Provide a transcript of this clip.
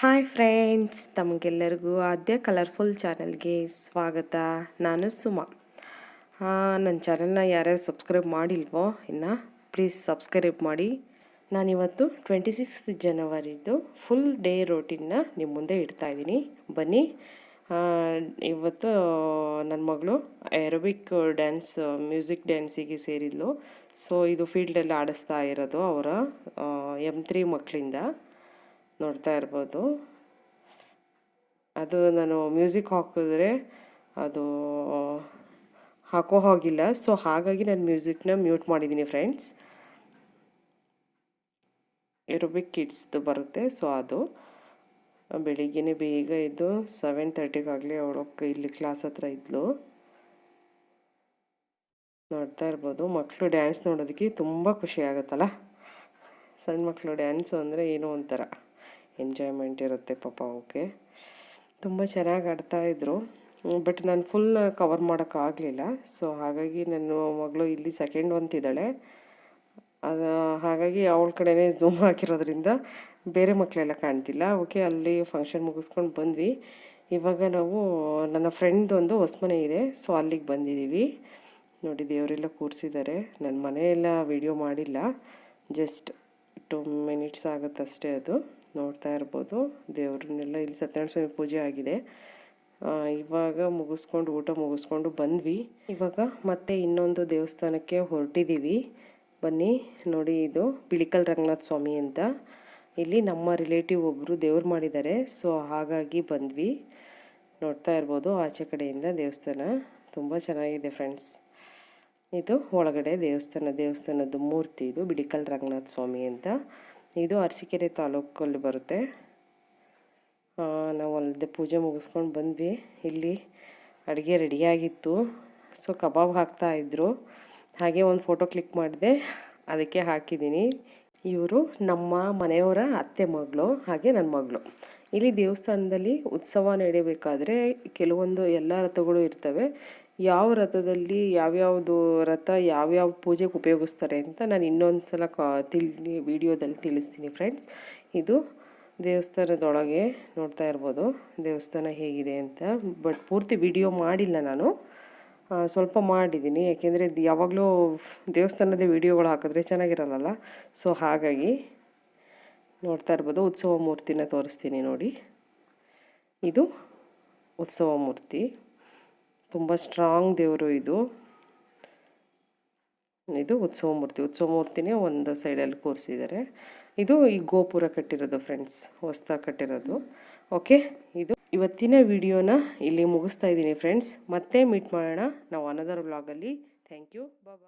Hi friends, ತಮಗೆಲ್ಲರಿಗೂ ಆದ್ಯ colourful ಚಾನಲ್ಗೆ ಸ್ವಾಗತ. ನಾನು ಸುಮಾ. ನನ್ನ ಚಾನಲ್ನ ಯಾರ್ಯಾರು ಸಬ್ಸ್ಕ್ರೈಬ್ ಮಾಡಿಲ್ವೋ ಇನ್ನು ಪ್ಲೀಸ್ ಸಬ್ಸ್ಕ್ರೈಬ್ ಮಾಡಿ. ನಾನಿವತ್ತು 26 ಜನವರಿದು ಫುಲ್ ಡೇ ರೋಟೀನ್ನ ನಿಮ್ಮ ಮುಂದೆ ಇಡ್ತಾಯಿದ್ದೀನಿ. ಬನ್ನಿ. ಇವತ್ತು ನನ್ನ ಮಗಳು ಏರೋಬಿಕ್ ಡ್ಯಾನ್ಸ್ ಮ್ಯೂಸಿಕ್ ಡ್ಯಾನ್ಸಿಗೆ ಸೇರಿದ್ಲು. ಸೊ ಇದು ಫೀಲ್ಡಲ್ಲಿ ಆಡಿಸ್ತಾ ಇರೋದು ಅವರ M3 ಮಕ್ಕಳಿಂದ ನೋಡ್ತಾ ಇರ್ಬೋದು. ಅದು ನಾನು ಮ್ಯೂಸಿಕ್ ಹಾಕಿದ್ರೆ ಅದು ಹಾಕೋ ಹೋಗಿಲ್ಲ, ಸೊ ಹಾಗಾಗಿ ನಾನು ಮ್ಯೂಸಿಕ್ನ ಮ್ಯೂಟ್ ಮಾಡಿದ್ದೀನಿ ಫ್ರೆಂಡ್ಸ್. ಏರೋಬಿಕ್ ಕಿಡ್ಸ್ದು ಬರುತ್ತೆ. ಸೊ ಅದು ಬೆಳಿಗ್ಗೆ ಬೇಗ ಇದ್ದು 7:30 ಅವಳು ಇಲ್ಲಿ ಕ್ಲಾಸ್ ಹತ್ರ ಇದ್ಲು. ನೋಡ್ತಾ ಇರ್ಬೋದು. ಮಕ್ಕಳು ಡ್ಯಾನ್ಸ್ ನೋಡೋದಕ್ಕೆ ತುಂಬ ಖುಷಿ ಆಗುತ್ತಲ್ಲ. ಸಣ್ಣ ಮಕ್ಕಳು ಡ್ಯಾನ್ಸು ಅಂದರೆ ಏನೋ ಒಂಥರ ಎಂಜಾಯ್ಮೆಂಟ್ ಇರುತ್ತೆ ಪಾಪ. ಓಕೆ, ತುಂಬ ಚೆನ್ನಾಗಿ ಆಡ್ತಾಯಿದ್ರು. ಬಟ್ ನಾನು ಫುಲ್ ಕವರ್ ಮಾಡೋಕ್ಕಾಗಲಿಲ್ಲ. ಸೊ ಹಾಗಾಗಿ ನನ್ನ ಮಗಳು ಇಲ್ಲಿ ಸೆಕೆಂಡ್ ಅಂತಿದ್ದಾಳೆ. ಅದು ಹಾಗಾಗಿ ಅವಳ ಕಡೆನೇ ಝೂಮ್ ಹಾಕಿರೋದ್ರಿಂದ ಬೇರೆ ಮಕ್ಕಳೆಲ್ಲ ಕಾಣ್ತಿಲ್ಲ. ಓಕೆ, ಅಲ್ಲಿ ಫಂಕ್ಷನ್ ಮುಗಿಸ್ಕೊಂಡು ಬಂದ್ವಿ. ಇವಾಗ ನಾವು ನನ್ನ ಫ್ರೆಂಡ್ದೊಂದು ಹೊಸಮನೆ ಇದೆ, ಸೊ ಅಲ್ಲಿಗೆ ಬಂದಿದ್ದೀವಿ. ನೋಡಿ, ದೇವರೆಲ್ಲ ಕೂರಿಸಿದ್ದಾರೆ. ನನ್ನ ಮನೆಯೆಲ್ಲ ವಿಡಿಯೋ ಮಾಡಿಲ್ಲ, ಜಸ್ಟ್ 2 ಮಿನಿಟ್ಸ್ ಆಗುತ್ತಷ್ಟೇ. ಅದು ನೋಡ್ತಾ ಇರ್ಬೋದು. ದೇವ್ರನ್ನೆಲ್ಲ ಇಲ್ಲಿ ಸತ್ಯನಾರಾಯಣ ಸ್ವಾಮಿ ಪೂಜೆ ಆಗಿದೆ. ಇವಾಗ ಮುಗಿಸ್ಕೊಂಡು ಊಟ ಮುಗಿಸ್ಕೊಂಡು ಬಂದ್ವಿ. ಇವಾಗ ಮತ್ತೆ ಇನ್ನೊಂದು ದೇವಸ್ಥಾನಕ್ಕೆ ಹೊರಟಿದ್ದೀವಿ. ಬನ್ನಿ ನೋಡಿ, ಇದು ಬಿಳಿಕಲ್ ರಂಗನಾಥ ಸ್ವಾಮಿ ಅಂತ. ಇಲ್ಲಿ ನಮ್ಮ ರಿಲೇಟಿವ್ ಒಬ್ಬರು ದೇವ್ರು ಮಾಡಿದ್ದಾರೆ. ಸೊ ಹಾಗಾಗಿ ಬಂದ್ವಿ. ನೋಡ್ತಾ ಇರ್ಬೋದು ಆಚೆ ಕಡೆಯಿಂದ ದೇವಸ್ಥಾನ ತುಂಬ ಚೆನ್ನಾಗಿದೆ ಫ್ರೆಂಡ್ಸ್. ಇದು ಒಳಗಡೆ ದೇವಸ್ಥಾನದ ಮೂರ್ತಿ. ಇದು ಬಿಳಿಕಲ್ ರಂಗನಾಥ ಸ್ವಾಮಿ ಅಂತ. ಇದು ಅರಸೀಕೆರೆ ತಾಲೂಕಲ್ಲಿ ಬರುತ್ತೆ. ನಾವು ಅಲ್ಲದೆ ಪೂಜೆ ಮುಗಿಸ್ಕೊಂಡು ಬಂದ್ವಿ. ಇಲ್ಲಿ ಅಡುಗೆ ರೆಡಿಯಾಗಿತ್ತು. ಸೊ ಕಬಾಬ್ ಹಾಕ್ತಾಯಿದ್ರು. ಹಾಗೆ ಒಂದು ಫೋಟೋ ಕ್ಲಿಕ್ ಮಾಡಿದೆ, ಅದಕ್ಕೆ ಹಾಕಿದ್ದೀನಿ. ಇವರು ನಮ್ಮ ಮನೆಯವರ ಅತ್ತೆ ಮಗಳು, ಹಾಗೆ ನನ್ನ ಮಗಳು. ಇಲ್ಲಿ ದೇವಸ್ಥಾನದಲ್ಲಿ ಉತ್ಸವ ನಡೀಬೇಕಾದ್ರೆ ಕೆಲವೊಂದು ಎಲ್ಲ ರಥಗಳು ಇರ್ತವೆ. ಯಾವ ರಥದಲ್ಲಿ ಯಾವ್ಯಾವುದು ರಥ ಯಾವ್ಯಾವ ಪೂಜೆಗೆ ಉಪಯೋಗಿಸ್ತಾರೆ ಅಂತ ನಾನು ಇನ್ನೊಂದು ಸಲ ವಿಡಿಯೋದಲ್ಲಿ ತಿಳಿಸ್ತೀನಿ ಫ್ರೆಂಡ್ಸ್. ಇದು ದೇವಸ್ಥಾನದೊಳಗೆ ನೋಡ್ತಾ ಇರ್ಬೋದು ದೇವಸ್ಥಾನ ಹೇಗಿದೆ ಅಂತ. ಬಟ್ ಪೂರ್ತಿ ವಿಡಿಯೋ ಮಾಡಿಲ್ಲ ನಾನು, ಸ್ವಲ್ಪ ಮಾಡಿದ್ದೀನಿ. ಯಾಕೆಂದರೆ ಯಾವಾಗಲೂ ದೇವಸ್ಥಾನದ ವಿಡಿಯೋಗಳು ಹಾಕಿದ್ರೆ ಚೆನ್ನಾಗಿರಲ್ಲ. ಸೊ ಹಾಗಾಗಿ ನೋಡ್ತಾ ಇರ್ಬೋದು. ಉತ್ಸವ ಮೂರ್ತಿನ ತೋರಿಸ್ತೀನಿ ನೋಡಿ. ಇದು ಉತ್ಸವ ಮೂರ್ತಿ, ತುಂಬ ಸ್ಟ್ರಾಂಗ್ ದೇವರು ಇದು. ಉತ್ಸವ ಮೂರ್ತಿನೇ ಒಂದು ಸೈಡಲ್ಲಿ ಕೂರಿಸಿದ್ದಾರೆ. ಇದು ಈ ಗೋಪುರ ಕಟ್ಟಿರೋದು ಫ್ರೆಂಡ್ಸ್, ಹೊಸ್ದಾಗಿ ಕಟ್ಟಿರೋದು. ಓಕೆ, ಇದು ಇವತ್ತಿನ ವಿಡಿಯೋನ ಇಲ್ಲಿ ಮುಗಿಸ್ತಾ ಇದ್ದೀನಿ ಫ್ರೆಂಡ್ಸ್. ಮತ್ತೆ ಮೀಟ್ ಮಾಡೋಣ ನಾವು ಅನದರ್ ವ್ಲಾಗಲ್ಲಿ. Thank you, bye.